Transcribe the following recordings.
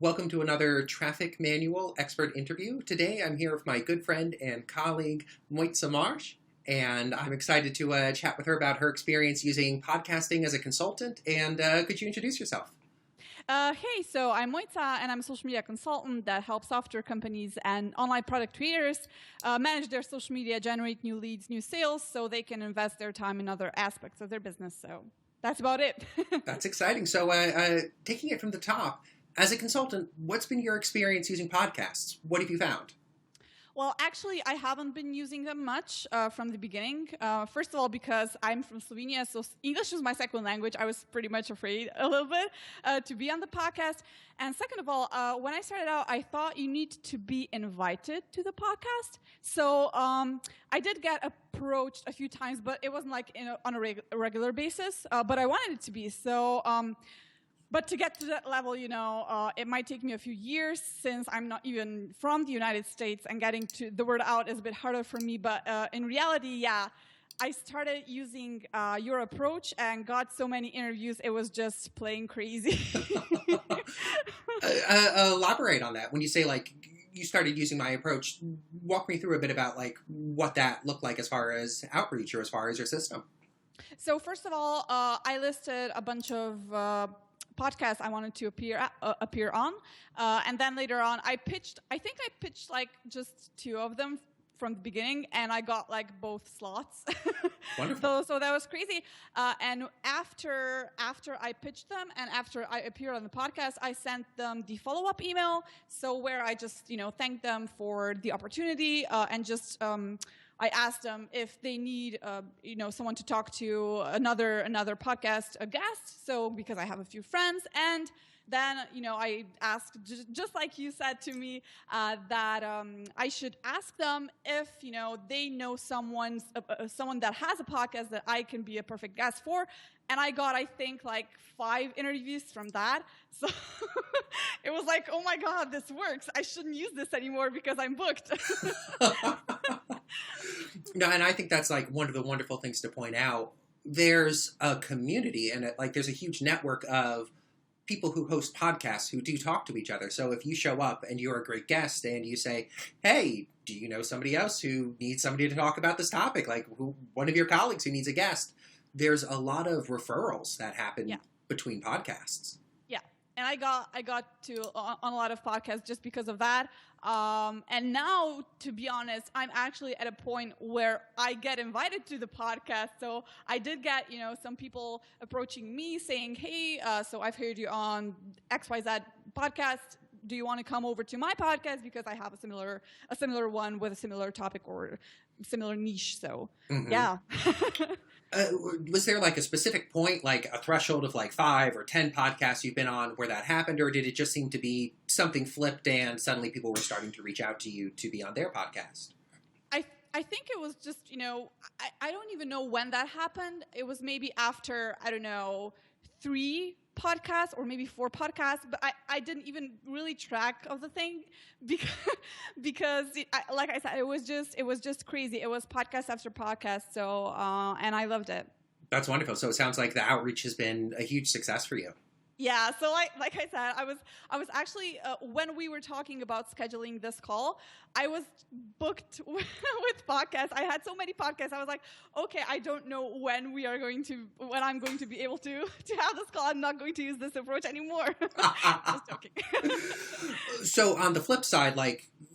Welcome to another Traffic Manual expert interview. Today I'm here with my good friend and colleague, Mojca Mars, and I'm excited to chat with her about her experience using podcasting as a consultant. And could you introduce yourself? Hey, so I'm Mojca, and I'm a social media consultant that helps software companies and online product creators manage their social media, generate new leads, new sales, so they can invest their time in other aspects of their business. So that's about it. That's exciting. So taking it from the top, as a consultant, what's been your experience using podcasts? What have you found? Well, actually, I haven't been using them much from the beginning. First of all, because I'm from Slovenia, so English was my second language. I was pretty much afraid a little bit to be on the podcast. And second of all, when I started out, I thought you need to be invited to the podcast. So I did get approached a few times, but it wasn't like on a regular basis. But I wanted it to be. So but to get to that level, it might take me a few years since I'm not even from the United States, and getting to the word out is a bit harder for me. But in reality, yeah, I started using your approach and got so many interviews. It was just plain crazy. Elaborate on that. When you say you started using my approach, walk me through a bit about what that looked like as far as outreach or as far as your system. So first of all, I listed a bunch of podcasts I wanted to appear on, and then later on I pitched just two of them from the beginning, and I got both slots. Wonderful. So that was crazy. And after I pitched them and after I appeared on the podcast, I sent them the follow-up email, so where I just thanked them for the opportunity, and just I asked them if they need, someone to talk to, another podcast, a guest. So because I have a few friends, and then I asked, just like you said to me, that I should ask them if they know someone that has a podcast that I can be a perfect guest for. And I got, I think, 5 interviews from that. So it was like, oh my God, this works. I shouldn't use this anymore because I'm booked. No, and I think that's one of the wonderful things to point out. There's a community, and there's a huge network of people who host podcasts who do talk to each other. So if you show up and you're a great guest and you say, hey, do you know somebody else who needs somebody to talk about this topic? One of your colleagues who needs a guest. There's a lot of referrals that happen between podcasts. Yeah, and I got to on a lot of podcasts just because of that. And now, to be honest, I'm actually at a point where I get invited to the podcast. So I did get, some people approaching me saying, hey, so I've heard you on XYZ podcast. Do you want to come over to my podcast? Because I have a similar one with a similar topic or similar niche. So, yeah. Was there a specific point, a threshold of 5 or 10 podcasts you've been on where that happened, or did it just seem to be something flipped and suddenly people were starting to reach out to you to be on their podcast? I think it was just, I don't even know when that happened. It was maybe after, 3 podcasts or maybe 4 podcasts, but I didn't even really track of the thing because like I said, it was just crazy. It was podcast after podcast. So, and I loved it. That's wonderful. So it sounds like the outreach has been a huge success for you. Yeah, so like I said, I was actually when we were talking about scheduling this call, I was booked with podcasts. I had so many podcasts. I was like, okay, I don't know when I'm going to be able to have this call. I'm not going to use this approach anymore. Just joking. So on the flip side,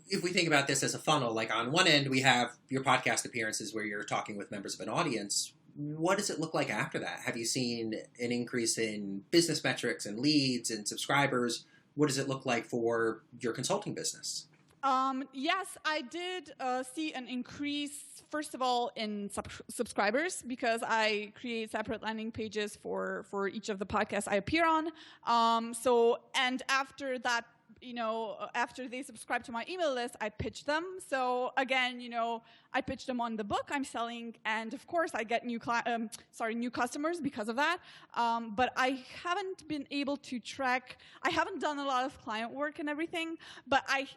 if we think about this as a funnel, on one end we have your podcast appearances where you're talking with members of an audience. What does it look like after that? Have you seen an increase in business metrics and leads and subscribers? What does it look like for your consulting business? Yes, I did see an increase, first of all, in subscribers, because I create separate landing pages for each of the podcasts I appear on. And after that, after they subscribe to my email list, I pitch them. So again, I pitch them on the book I'm selling, and of course I get new customers because of that. But I haven't been able to track. I haven't done a lot of client work and everything, but I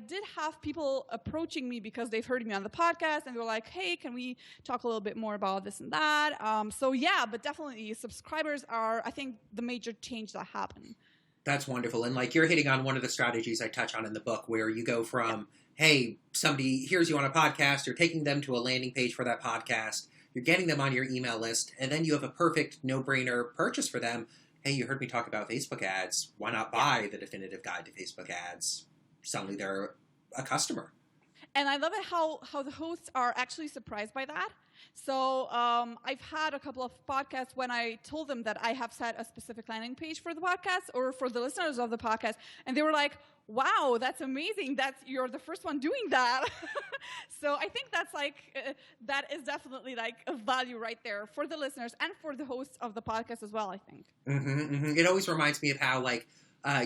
did have people approaching me because they've heard me on the podcast, and they were like, hey, can we talk a little bit more about this and that? So yeah, but definitely subscribers are, I think, the major change that happened. That's wonderful. And like you're hitting on one of the strategies I touch on in the book where you go from, hey, somebody hears you on a podcast, you're taking them to a landing page for that podcast, you're getting them on your email list, and then you have a perfect no-brainer purchase for them. Hey, you heard me talk about Facebook ads. Why not buy the definitive guide to Facebook ads? Suddenly they're a customer. And I love it how the hosts are actually surprised by that. So I've had a couple of podcasts when I told them that I have set a specific landing page for the podcast or for the listeners of the podcast, and they were like, wow, that's amazing. You're the first one doing that. So I think that's that is definitely like a value right there for the listeners and for the hosts of the podcast as well, I think. Mm-hmm, mm-hmm. It always reminds me of how like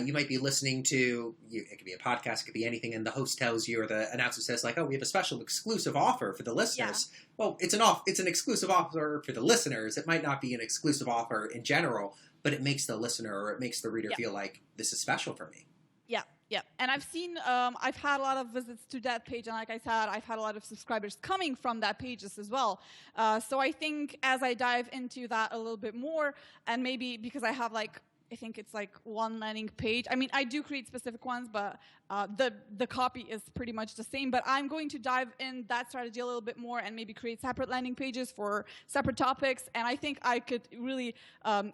you might be listening to, it could be a podcast, it could be anything, and the host tells you or the announcer says like, oh, we have a special exclusive offer for the listeners. Yeah. Well, it's an exclusive offer for the listeners. It might not be an exclusive offer in general, but it makes the listener or it makes the reader feel like this is special for me. Yeah. Yeah, and I've seen, I've had a lot of visits to that page, and like I said, I've had a lot of subscribers coming from that pages as well. So I think as I dive into that a little bit more, and maybe because I have I think it's like one landing page. I mean, I do create specific ones, but the copy is pretty much the same. But I'm going to dive in that strategy a little bit more and maybe create separate landing pages for separate topics. And I think I could really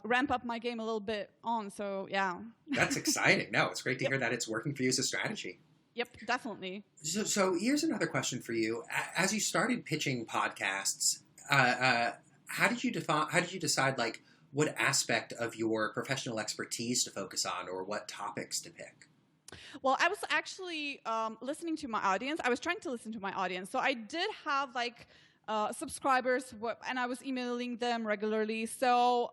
ramp up my game a little bit on. So, yeah. That's exciting. No, it's great to hear that it's working for you as a strategy. Yep, definitely. So here's another question for you. As you started pitching podcasts, how did you decide like what aspect of your professional expertise to focus on or what topics to pick? Well, I was actually listening to my audience. I was trying to listen to my audience. So I did have subscribers and I was emailing them regularly. So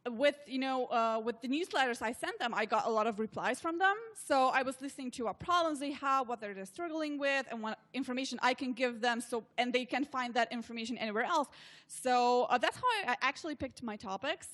with the newsletters I sent them, I got a lot of replies from them. So I was listening to what problems they have, what they're struggling with, and what information I can give them, and they can find that information anywhere else. So that's how I actually picked my topics.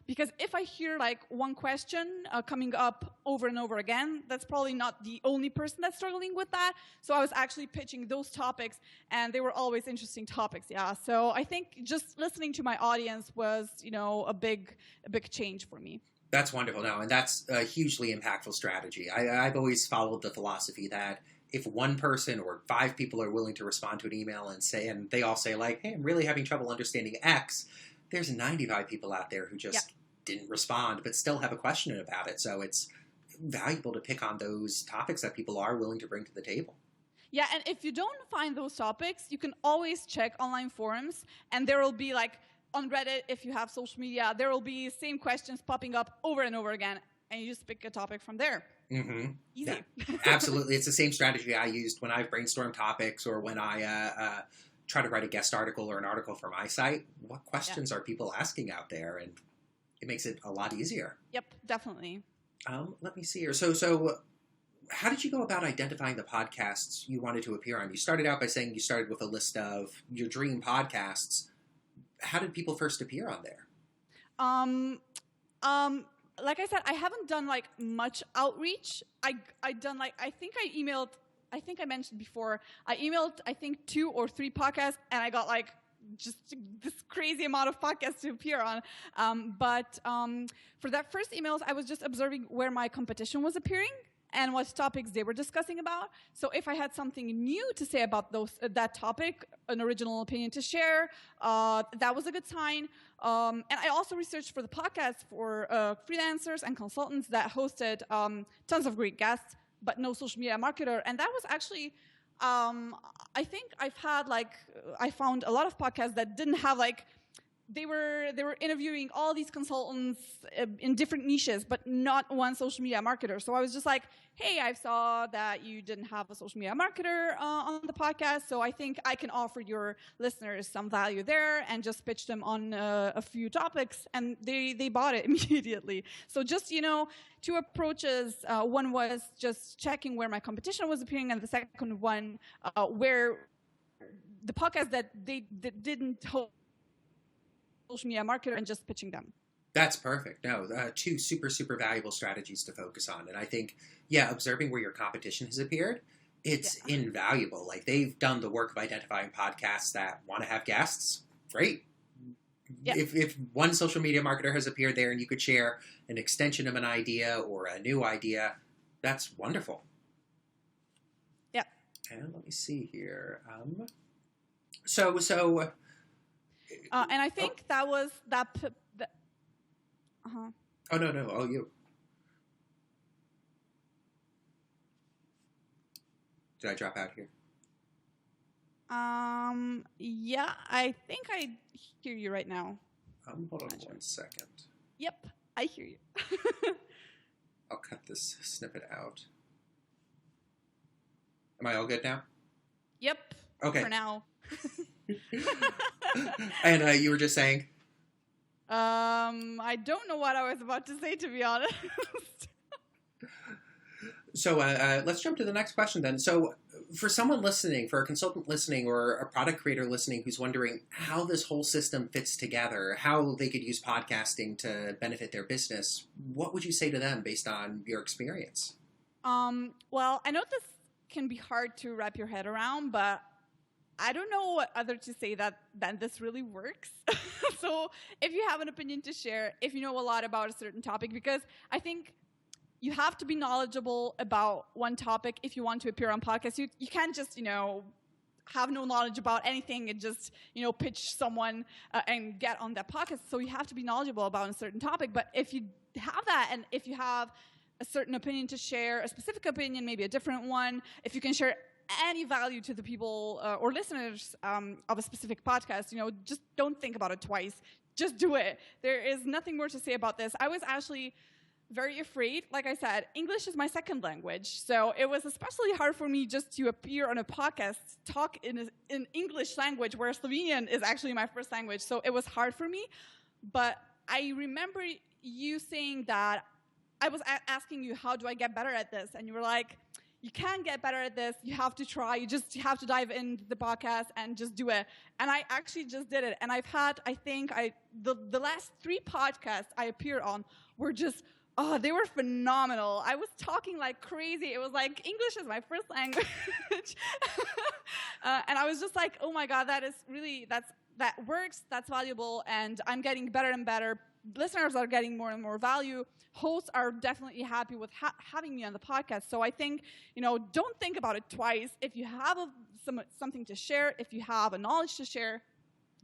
Because if I hear one question coming up over and over again, that's probably not the only person that's struggling with that. So I was actually pitching those topics, and they were always interesting topics. Yeah. So I think just listening to my audience was, a big change for me. That's wonderful. No, and that's a hugely impactful strategy. I've always followed the philosophy that if one person or 5 people are willing to respond to an email and they all say like, hey, I'm really having trouble understanding X, there's 95 people out there who just didn't respond but still have a question about it. So it's valuable to pick on those topics that people are willing to bring to the table. Yeah, and if you don't find those topics, you can always check online forums, and there will be on Reddit, if you have social media, there will be same questions popping up over and over again, and you just pick a topic from there. Mm-hmm. Easy. Yeah, absolutely. It's the same strategy I used when I brainstorm topics or when I try to write a guest article or an article for my site. What questions are people asking out there? And it makes it a lot easier. Yep, definitely. Let me see here. So how did you go about identifying the podcasts you wanted to appear on? You started out by saying you started with a list of your dream podcasts. How did people first appear on there? Like I said, I haven't done much outreach. I think I mentioned before, I emailed 2 or 3 podcasts, and I got just this crazy amount of podcasts to appear on. But for that first emails, I was just observing where my competition was appearing and what topics they were discussing about. So if I had something new to say about that topic, an original opinion to share, that was a good sign. And I also researched for the podcast for freelancers and consultants that hosted tons of great guests, but no social media marketer. And that was actually, I think I found a lot of podcasts that didn't have they were interviewing all these consultants in different niches, but not one social media marketer. So I was just like, hey, I saw that you didn't have a social media marketer on the podcast, so I think I can offer your listeners some value there and just pitch them on a few topics, and they bought it immediately. So just, 2 approaches. One was just checking where my competition was appearing, and the second one where the podcast that didn't hold social media marketer and just pitching them. That's perfect. No, 2 super, super valuable strategies to focus on. And I think, observing where your competition has appeared, it's invaluable. They've done the work of identifying podcasts that want to have guests. Great. Yep. If one social media marketer has appeared there and you could share an extension of an idea or a new idea, that's wonderful. Yep. And let me see here. And I think that was that. Oh no! Oh, you. Did I drop out here? Yeah, I think I hear you right now. Hold on 1 second. Yep, I hear you. I'll cut this snippet out. Am I all good now? Yep. Okay. For now. And you were just saying? I don't know what I was about to say, to be honest. So let's jump to the next question then. So for someone listening, for a consultant listening or a product creator listening who's wondering how this whole system fits together, how they could use podcasting to benefit their business, what would you say to them based on your experience? Well, I know this can be hard to wrap your head around, but I don't know what other to say that this really works. So if you have an opinion to share, if you know a lot about a certain topic, because I think you have to be knowledgeable about one topic if you want to appear on podcasts. You can't just, have no knowledge about anything and just, pitch someone and get on that podcast. So you have to be knowledgeable about a certain topic. But if you have that, and if you have a certain opinion to share, a specific opinion, maybe a different one, if you can share any value to the people or listeners of a specific podcast, just don't think about it twice. Just do it. There is nothing more to say about this. I was actually very afraid. Like I said, English is my second language. So it was especially hard for me just to appear on a podcast, talk in English language, where Slovenian is actually my first language. So it was hard for me. But I remember you saying that I was asking you, how do I get better at this? And you were like, you can't get better at this. You have to try. You have to dive into the podcast and just do it. And I actually just did it. And I've had, I think, the last 3 podcasts I appeared on were just, they were phenomenal. I was talking like crazy. It was like English is my first language. And I was just like, oh my God, that works, that's valuable, and I'm getting better and better. Listeners are getting more and more value. Hosts are definitely happy with having me on the podcast. So I think, don't think about it twice. If you have something to share, if you have a knowledge to share,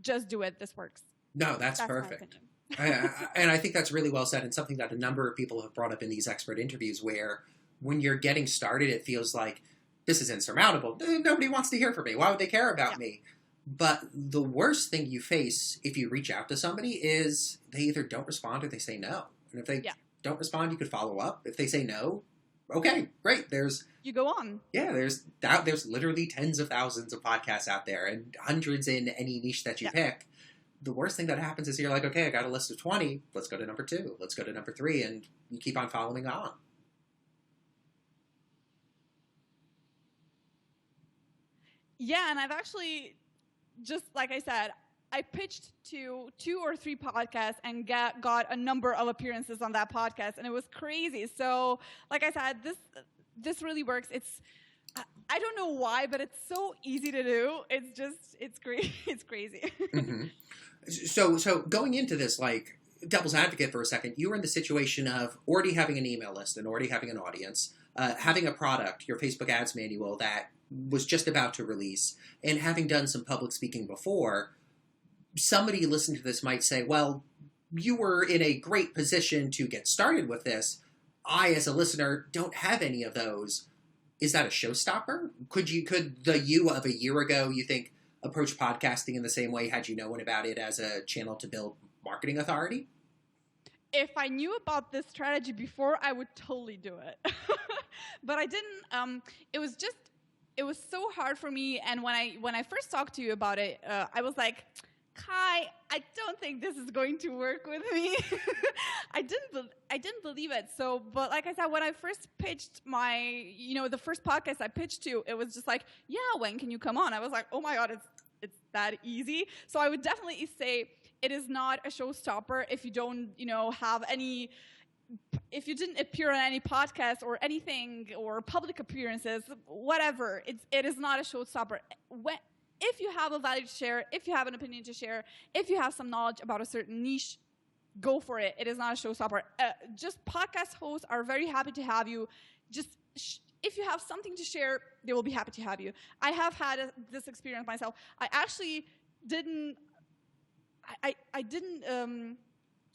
just do it. This works. No, that's perfect. And I think that's really well said, and something that a number of people have brought up in these expert interviews, where when you're getting started, it feels like this is insurmountable. Nobody wants to hear from me. Why would they care about me? But the worst thing you face if you reach out to somebody is they either don't respond or they say no. And if they don't respond, you could follow up. If they say no, okay, great. You go on. Yeah, there's literally tens of thousands of podcasts out there and hundreds in any niche that you pick. The worst thing that happens is you're like, okay, I got a list of 20. Let's go to number 2. Let's go to number 3. And you keep on following on. Yeah, and I've actually, just like I said, I pitched to 2 or 3 podcasts and got a number of appearances on that podcast, and it was crazy. So, like I said, this really works. I don't know why, but it's so easy to do. It's crazy. It's crazy. Mm-hmm. So going into this, like, devil's advocate for a second, you were in the situation of already having an email list and already having an audience, having a product, your Facebook ads manual that was just about to release, and having done some public speaking before. Somebody listening to this might say, well, you were in a great position to get started with this. I, as a listener, don't have any of those. Is that a showstopper? Could the you of a year ago, you think, approach podcasting in the same way had you known about it as a channel to build marketing authority? If I knew about this strategy before, I would totally do it. But I didn't. It was so hard for me. And when I first talked to you about it, I was like, Kai, I don't think this is going to work with me. I didn't believe it. So, but like I said, when I first pitched the first podcast I pitched to, it was just like, yeah, when can you come on? I was like, oh my God, it's that easy. So I would definitely say it is not a showstopper if you don't, have any, if you didn't appear on any podcast or anything or public appearances, whatever. It is not a showstopper. if you have a value to share, if you have an opinion to share, if you have some knowledge about a certain niche, go for it. It is not a showstopper. Just podcast hosts are very happy to have you. Just if you have something to share, they will be happy to have you. I have had this experience myself. I actually didn't. I didn't.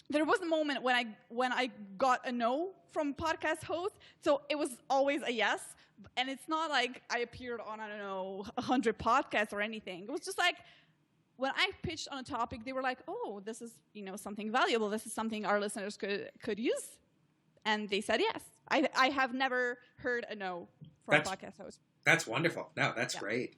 There was a moment when I got a no from podcast hosts, so it was always a yes. And it's not like I appeared on, I don't know, 100 podcasts or anything. It was just like, when I pitched on a topic, they were like, oh, this is, something valuable. This is something our listeners could use. And they said yes. I have never heard a no from a podcast host. That's wonderful. No, that's great.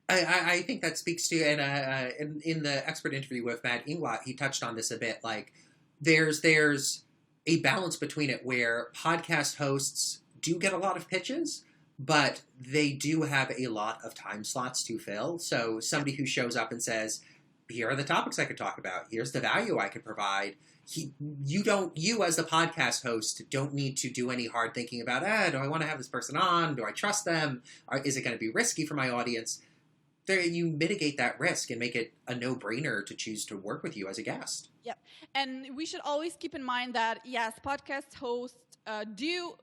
I think that speaks to, and in the expert interview with Matt Inglot, he touched on this a bit, like, there's a balance between it where podcast hosts do get a lot of pitches, but they do have a lot of time slots to fill. So somebody who shows up and says, here are the topics I could talk about, here's the value I could provide, you as the podcast host don't need to do any hard thinking about, do I want to have this person on? Do I trust them? Is it going to be risky for my audience? You mitigate that risk and make it a no-brainer to choose to work with you as a guest. Yep. And we should always keep in mind that, yes, podcast hosts do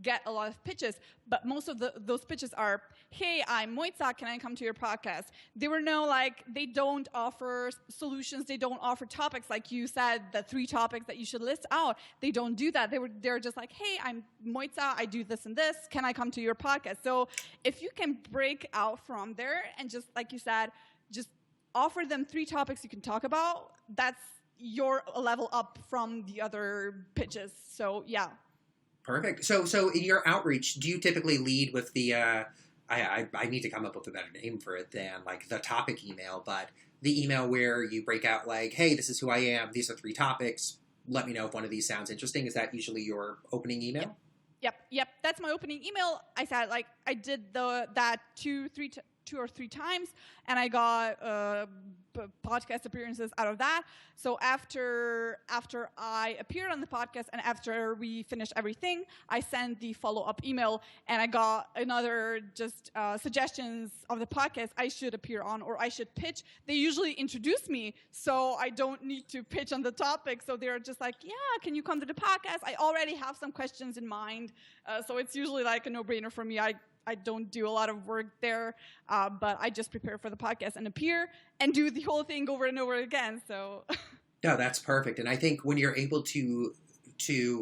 get a lot of pitches, but most of those pitches are, hey, I'm Mojca, can I come to your podcast? They don't offer solutions, they don't offer topics, like you said, the 3 topics that you should list out. They don't do that. They're just like, hey, I'm Mojca, I do this and this, can I come to your podcast? So if you can break out from there and just, like you said, just offer them 3 topics you can talk about, that's your level up from the other pitches. So yeah. Perfect. So in your outreach, do you typically lead with the, I need to come up with a better name for it than like the topic email, but the email where you break out like, hey, this is who I am, these are 3 topics, let me know if one of these sounds interesting. Is that usually your opening email? Yep. That's my opening email. I said, like, I did that 2 or 3 times, and I got podcast appearances out of that. So after I appeared on the podcast and after we finished everything, I sent the follow-up email, and I got another just suggestions of the podcast I should appear on or I should pitch. They usually introduce me, so I don't need to pitch on the topic. So they're just like, yeah, can you come to the podcast? I already have some questions in mind. So it's usually like a no-brainer for me. I don't do a lot of work there, but I just prepare for the podcast and appear and do the whole thing over and over again. So, no, that's perfect. And I think when you're able to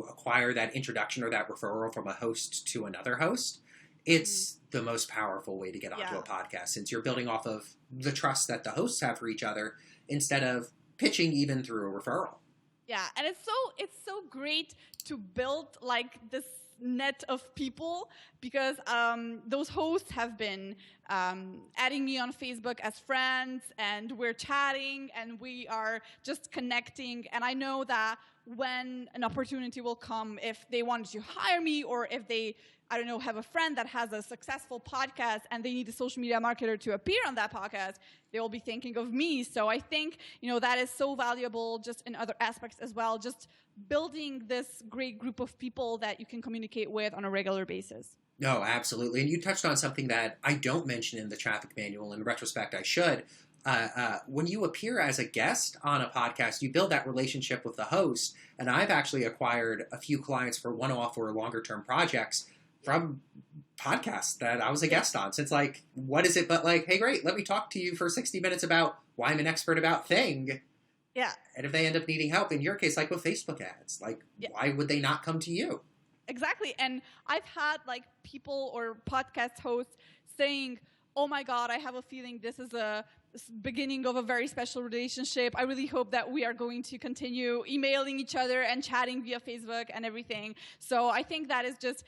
acquire that introduction or that referral from a host to another host, it's the most powerful way to get onto a podcast, since you're building off of the trust that the hosts have for each other instead of pitching even through a referral. Yeah, and it's so great to build like this net of people, because those hosts have been adding me on Facebook as friends, and we're chatting and we are just connecting. And I know that when an opportunity will come, if they want to hire me, or if they, I don't know, have a friend that has a successful podcast and they need a social media marketer to appear on that podcast, they will be thinking of me. So I think, that is so valuable just in other aspects as well, just building this great group of people that you can communicate with on a regular basis. No, absolutely. And you touched on something that I don't mention in the traffic manual. In retrospect, I should. When you appear as a guest on a podcast, you build that relationship with the host. And I've actually acquired a few clients for one-off or longer-term projects from podcasts that I was a guest on. So it's like, what is it but like, hey, great, let me talk to you for 60 minutes about why I'm an expert about thing. Yeah. And if they end up needing help, in your case, like with Facebook ads, like, why would they not come to you? Exactly. And I've had like people or podcast hosts saying, oh my God, I have a feeling this is the beginning of a very special relationship. I really hope that we are going to continue emailing each other and chatting via Facebook and everything. So I think that is just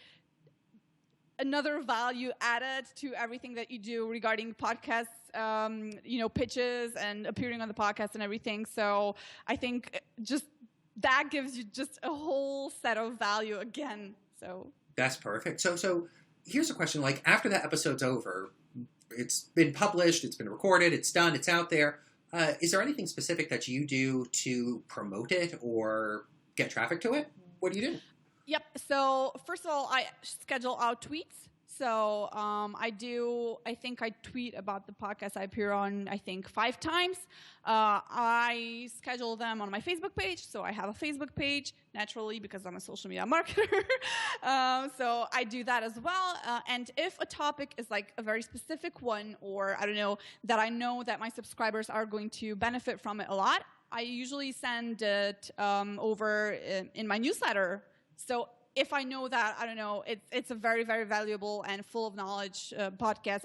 another value added to everything that you do regarding podcasts, pitches and appearing on the podcast and everything. So I think just that gives you just a whole set of value again. So that's perfect. So here's a question. Like, after that episode's over, it's been published, it's been recorded, it's done, it's out there. Is there anything specific that you do to promote it or get traffic to it? What do you do? Yep. So first of all, I schedule out tweets. So I think I tweet about the podcast I appear on, I think 5 times. I schedule them on my Facebook page. So I have a Facebook page, naturally, because I'm a social media marketer. So I do that as well. And if a topic is like a very specific one, or I don't know, that I know that my subscribers are going to benefit from it a lot, I usually send it over in my newsletter. So if I know that, I don't know, it's a very, very valuable and full of knowledge podcast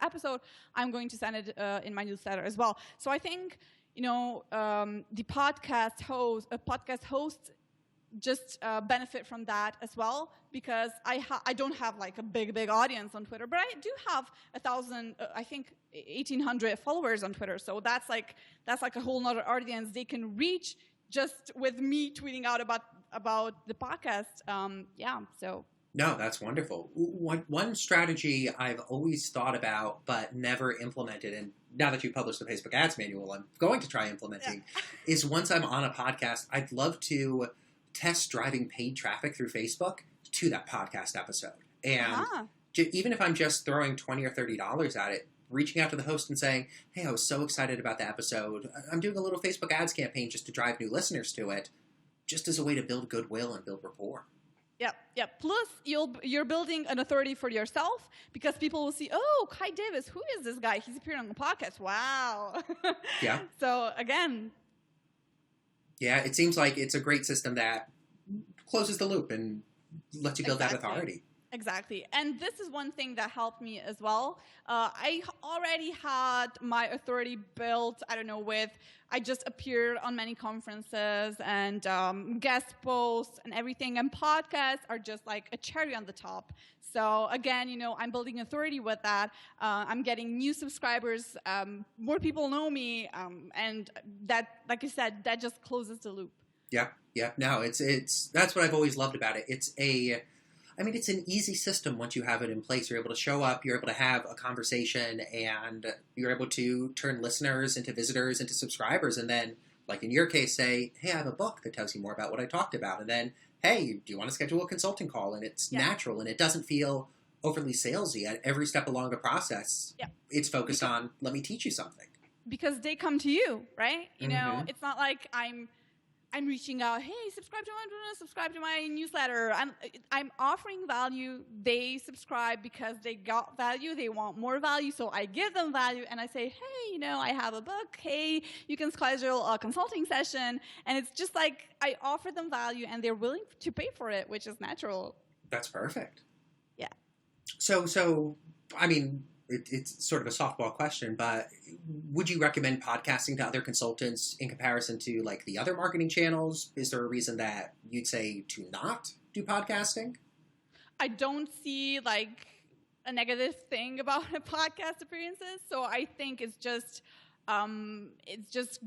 episode, I'm going to send it in my newsletter as well. So I think, the podcast hosts just benefit from that as well, because I don't have like a big audience on Twitter, but I do have 1,800 followers on Twitter. So that's like a whole nother audience they can reach just with me tweeting out about the podcast. So. No, that's wonderful. One strategy I've always thought about but never implemented, and now that you published the Facebook Ads Manual, I'm going to try implementing, is once I'm on a podcast, I'd love to test driving paid traffic through Facebook to that podcast episode. And even if I'm just throwing $20 or $30 at it, reaching out to the host and saying, hey, I was so excited about the episode. I'm doing a little Facebook ads campaign just to drive new listeners to it, just as a way to build goodwill and build rapport. Yep. Plus, you're building an authority for yourself, because people will see, oh, Kai Davis, who is this guy? He's appearing on the podcast. Wow. Yeah. So, again. Yeah, it seems like it's a great system that closes the loop and lets you build that authority. Exactly. And this is one thing that helped me as well. I already had my authority built, I just appeared on many conferences and guest posts and everything. And podcasts are just like a cherry on the top. So again, I'm building authority with that. I'm getting new subscribers. More people know me. And that, like you said, that just closes the loop. Yeah. No, it's that's what I've always loved about it. It's an easy system once you have it in place. You're able to show up, you're able to have a conversation, and you're able to turn listeners into visitors, into subscribers, and then, like in your case, say, hey, I have a book that tells you more about what I talked about, and then, hey, do you want to schedule a consulting call? And it's natural, and it doesn't feel overly salesy at every step along the process. Yeah. It's focused on, let me teach you something. Because they come to you, right? It's not like I'm reaching out, hey, subscribe to my newsletter. I'm offering value. They subscribe because they got value. They want more value. So I give them value and I say, hey, I have a book. Hey, you can schedule a consulting session. And it's just like I offer them value and they're willing to pay for it, which is natural. That's perfect. Yeah. So it's sort of a softball question, but would you recommend podcasting to other consultants in comparison to like the other marketing channels? Is there a reason that you'd say to not do podcasting? I don't see like a negative thing about podcast appearances. So I think it's just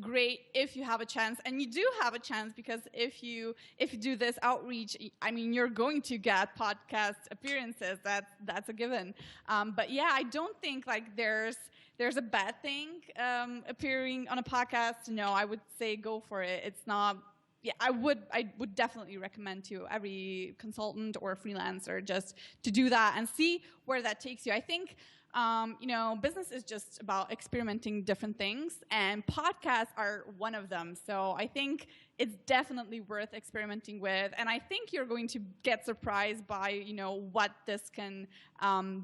great if you have a chance, and you do have a chance, because if you do this outreach, you're going to get podcast appearances. That's a given. But yeah, I don't think like there's a bad thing appearing on a podcast. No, I would say go for it. It's not. Yeah, I would definitely recommend to every consultant or freelancer just to do that and see where that takes you. I think. Business is just about experimenting different things, and podcasts are one of them. So I think it's definitely worth experimenting with, and I think you're going to get surprised by, what this can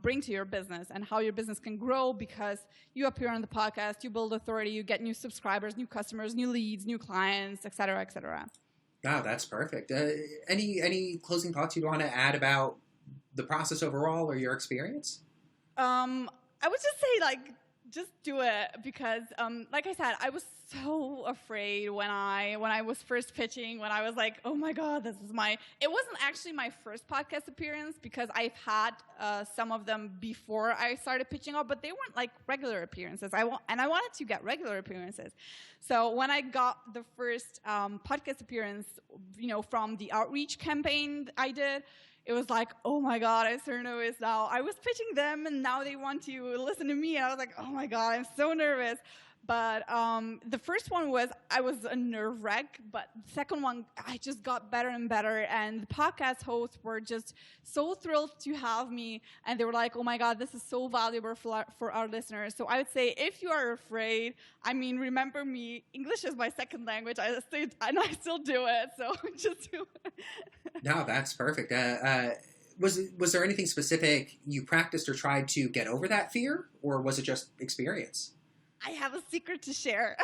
bring to your business and how your business can grow, because you appear on the podcast, you build authority, you get new subscribers, new customers, new leads, new clients, et cetera, et cetera. Wow, that's perfect. Any closing thoughts you'd want to add about the process overall or your experience? I would just say, just do it, because, like I said, I was so afraid when I was first pitching, when I was like, oh my God, it wasn't actually my first podcast appearance, because I've had, some of them before I started pitching out, but they weren't like regular appearances. I wanted to get regular appearances. So when I got the first, podcast appearance, from the outreach campaign I did, it was like, oh my God, I'm so nervous now. I was pitching them and now they want to listen to me. And I was like, oh my God, I'm so nervous. But the first one was, I was a nerve wreck, but the second one, I just got better and better. And the podcast hosts were just so thrilled to have me. And they were like, oh my God, this is so valuable for our listeners. So I would say, if you are afraid, I mean, remember me, English is my second language, and I still do it. So just do it. No, that's perfect. Was there anything specific you practiced or tried to get over that fear, or was it just experience? I have a secret to share.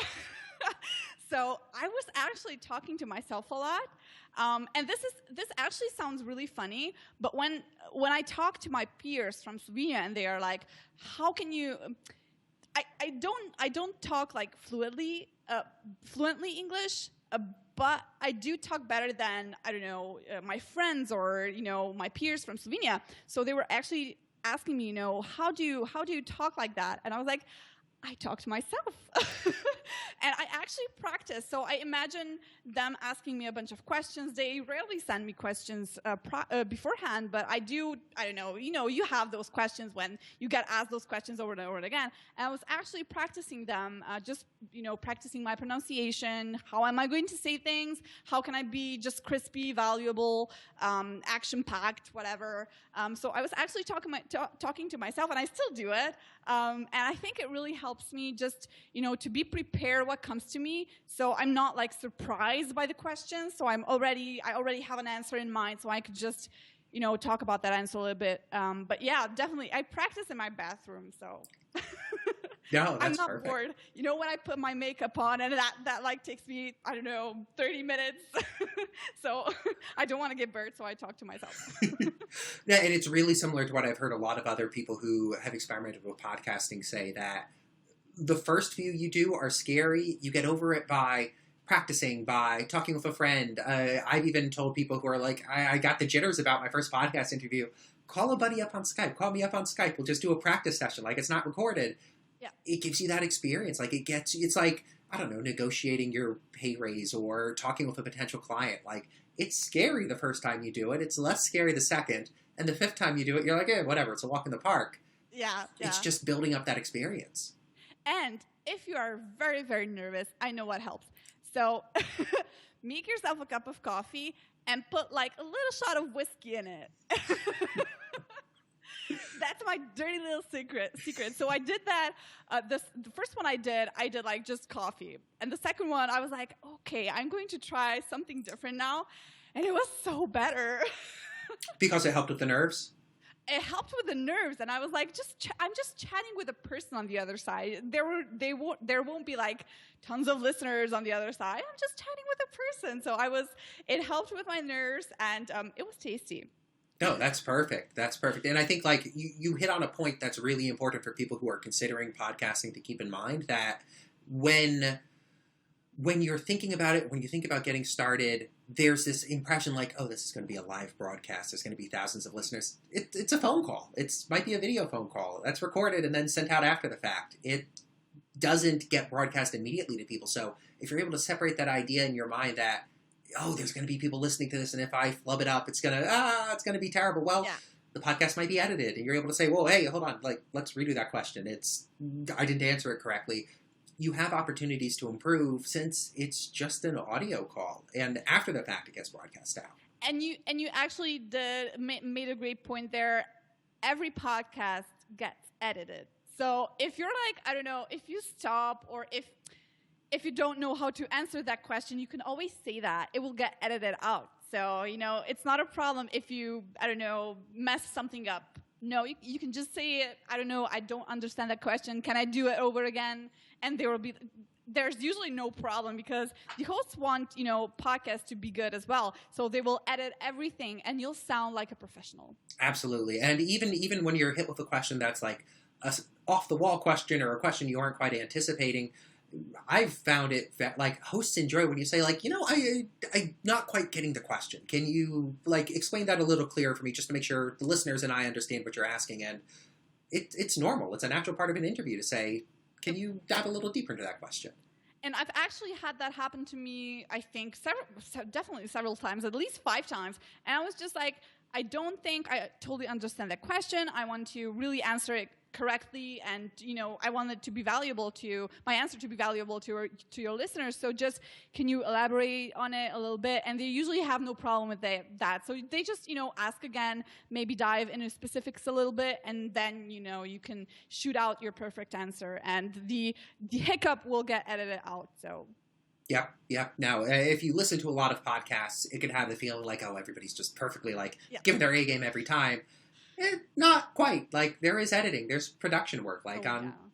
So I was actually talking to myself a lot. And this actually sounds really funny, but when I talk to my peers from Slovenia and they are like, how can you, I don't talk like fluently English, but I do talk better than, I don't know, my friends or, my peers from Slovenia. So they were actually asking me, how do you talk like that? And I was like, I talk to myself. And I actually practice. So I imagine them asking me a bunch of questions. They rarely send me questions beforehand, but I don't know, you have those questions when you get asked those questions over and over again. And I was actually practicing them, practicing my pronunciation. How am I going to say things? How can I be just crispy, valuable, action-packed, whatever. So I was actually talking to myself, and I still do it. And I think it really helps me just, to be prepared what comes to me. So I'm not like surprised by the questions. So I already have an answer in mind. So I could just, talk about that answer a little bit. But yeah, definitely. I practice in my bathroom. So No, that's I'm not perfect. bored. When I put my makeup on, and that like takes me, I don't know, 30 minutes. So I don't want to get bored. So I talk to myself. Yeah, and it's really similar to what I've heard a lot of other people who have experimented with podcasting say, that the first few you do are scary. You get over it by practicing, by talking with a friend. I've even told people who are like, I got the jitters about my first podcast interview. Call a buddy up on Skype. Call me up on Skype. We'll just do a practice session. Like, it's not recorded. Yeah. It gives you that experience. Like, it's like, I don't know, negotiating your pay raise or talking with a potential client. Like, it's scary the first time you do it. It's less scary the second. And the fifth time you do it, you're like, whatever. It's a walk in the park. Yeah. It's just building up that experience. And if you are very, very nervous, I know what helps. So make yourself a cup of coffee and put like a little shot of whiskey in it. That's my dirty little secret. So I did that. The first one I did like just coffee. And the second one, I was like, okay, I'm going to try something different now. And it was so better. Because it helped with the nerves? It helped with the nerves, and I was like, I'm just chatting with a person on the other side. There won't be like tons of listeners on the other side. I'm just chatting with a person. So it helped with my nerves, and it was tasty. No, that's perfect. That's perfect. And I think like you hit on a point that's really important for people who are considering podcasting to keep in mind, that when you're thinking about it, when you think about getting started, there's this impression like, oh, this is going to be a live broadcast. There's going to be thousands of listeners. It's a phone call. It might be a video phone call that's recorded and then sent out after the fact. It doesn't get broadcast immediately to people. So if you're able to separate that idea in your mind that, oh, there's going to be people listening to this, and if I flub it up, it's going to be terrible. Well, yeah. The podcast might be edited, and you're able to say, well, hey, hold on, like, let's redo that question. I didn't answer it correctly. You have opportunities to improve since it's just an audio call, and after the fact, it gets broadcast out. And you actually made a great point there. Every podcast gets edited. So if you're like, I don't know, if you stop or if you don't know how to answer that question, you can always say that. It will get edited out. So, it's not a problem if you, I don't know, mess something up. No, you can just say, I don't know, I don't understand that question. Can I do it over again? And there's usually no problem because the hosts want, podcasts to be good as well. So they will edit everything and you'll sound like a professional. Absolutely. And even when you're hit with a question that's like a off-the-wall question or a question you aren't quite anticipating, I've found it that, like, hosts enjoy when you say, like, I'm not quite getting the question. Can you, like, explain that a little clearer for me just to make sure the listeners and I understand what you're asking? And it's normal. It's a natural part of an interview to say, can you dive a little deeper into that question? And I've actually had that happen to me, I think, definitely several times, at least 5 times. And I was just like, I don't think I totally understand that question. I want to really answer it correctly, and I want it to be valuable to my answer to be valuable to your listeners. So just can you elaborate on it a little bit? And they usually have no problem with that. So they just ask again, maybe dive into specifics a little bit, and then you can shoot out your perfect answer, and the hiccup will get edited out. So. Yep. Now, if you listen to a lot of podcasts, it can have the feeling like, oh, everybody's just perfectly giving their A game every time. Not quite. Like, there is editing. There's production work. Like,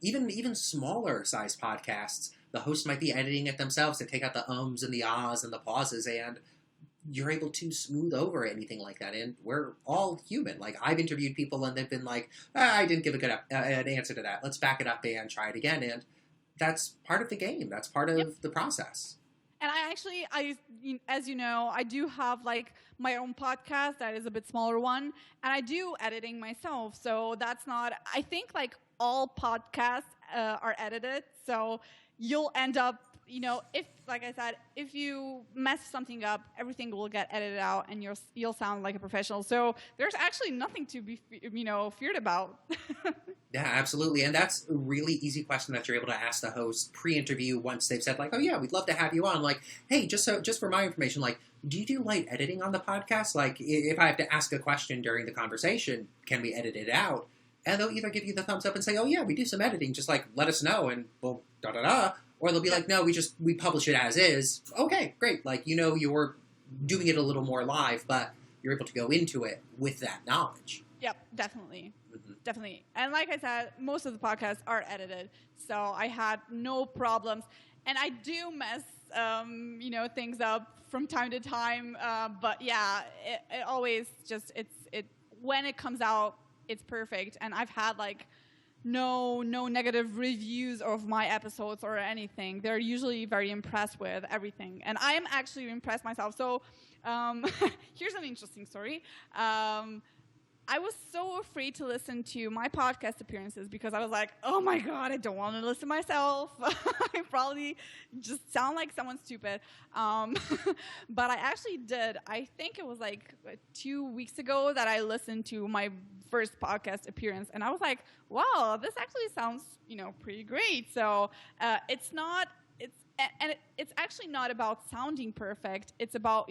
even smaller sized podcasts, the host might be editing it themselves to take out the ums and the ahs and the pauses, and you're able to smooth over anything like that. And we're all human. Like, I've interviewed people and they've been like, I didn't give a good an answer to that. Let's back it up and try it again. And that's part of the game. That's part of the process. And as you know, I do have my own podcast that is a bit smaller one, and I do editing myself. So that's not, I think all podcasts are edited. So you'll end up, if, like I said, if you mess something up, everything will get edited out and you'll sound like a professional. So there's actually nothing to be, feared about. Yeah, absolutely. And that's a really easy question that you're able to ask the host pre-interview once they've said oh yeah, we'd love to have you on. Like, hey, just for my information, do you do light editing on the podcast? Like, if I have to ask a question during the conversation, can we edit it out? And they'll either give you the thumbs up and say, oh yeah, we do some editing, just let us know, and we'll da-da-da. Or they'll be like, no, we publish it as is. Okay, great. You're doing it a little more live, but you're able to go into it with that knowledge. Yep, definitely. Mm-hmm. Definitely. And like I said, most of the podcasts are edited, so I had no problems. And I do mess, things up from time to time. But yeah, it always just, when it comes out, it's perfect. And I've had no negative reviews of my episodes or anything. They're usually very impressed with everything. And I am actually impressed myself. So here's an interesting story. I was so afraid to listen to my podcast appearances because I was like, oh my God, I don't want to listen myself. I probably just sound like someone stupid. But I actually did. I think it was 2 weeks ago that I listened to my first podcast appearance. And I was like, wow, this actually sounds, pretty great. So it's actually not about sounding perfect. It's about,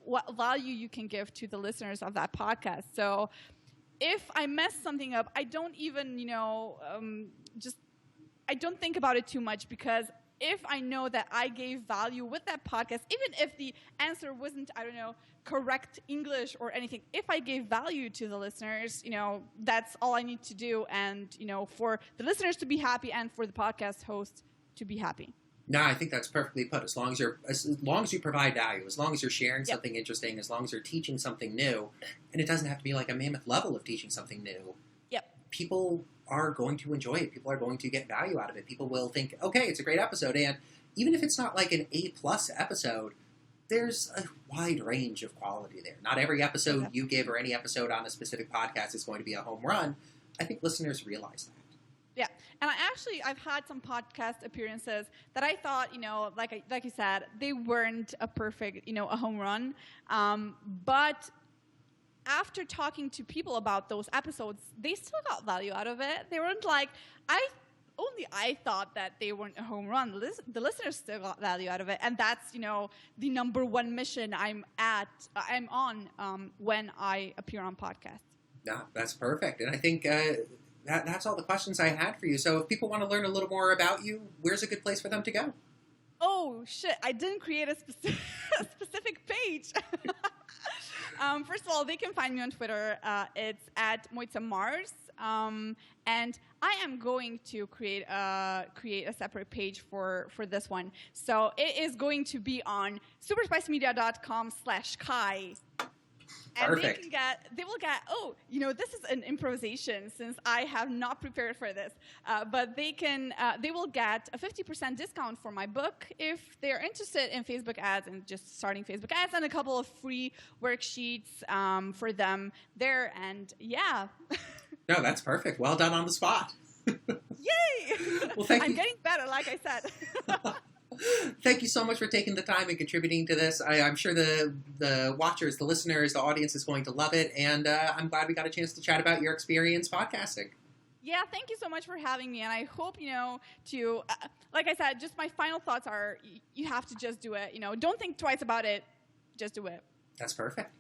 what value you can give to the listeners of that podcast. So if I mess something up, I don't even, I don't think about it too much, because if I know that I gave value with that podcast, even if the answer wasn't, correct English or anything, if I gave value to the listeners, that's all I need to do. And, for the listeners to be happy and for the podcast host to be happy. No, I think that's perfectly put. As long as you provide value, as long as you're sharing something interesting, as long as you're teaching something new, and it doesn't have to be like a mammoth level of teaching something new. Yep. People are going to enjoy it. People are going to get value out of it. People will think, okay, it's a great episode. And even if it's not an A+ episode, there's a wide range of quality there. Not every episode you give or any episode on a specific podcast is going to be a home run. I think listeners realize that. Yeah, and I've had some podcast appearances that I thought, like you said, they weren't a perfect, a home run. But after talking to people about those episodes, they still got value out of it. They weren't I thought that they weren't a home run. The listeners still got value out of it, and that's the number one mission I'm on when I appear on podcasts. No, that's perfect, and I think. That's all the questions I had for you. So if people want to learn a little more about you, where's a good place for them to go? Oh, shit. I didn't create a specific page. First of all, they can find me on Twitter. It's at Mojca Mars. And I am going to create a separate page for this one. So it is going to be on superspicemedia.com/Kai. And perfect. They will get, this is an improvisation since I have not prepared for this. But they will get a 50% discount for my book if they're interested in Facebook ads and just starting Facebook ads, and a couple of free worksheets for them there. And yeah. No, that's perfect. Well done on the spot. Yay! Well, thank you. I'm getting better, like I said. Thank you so much for taking the time and contributing to this. I'm sure the watchers, the listeners, the audience is going to love it, and I'm glad we got a chance to chat about your experience podcasting. Yeah, thank you so much for having me. And I hope, like I said, just my final thoughts are you have to just do it. Don't think twice about it. Just do it. That's perfect.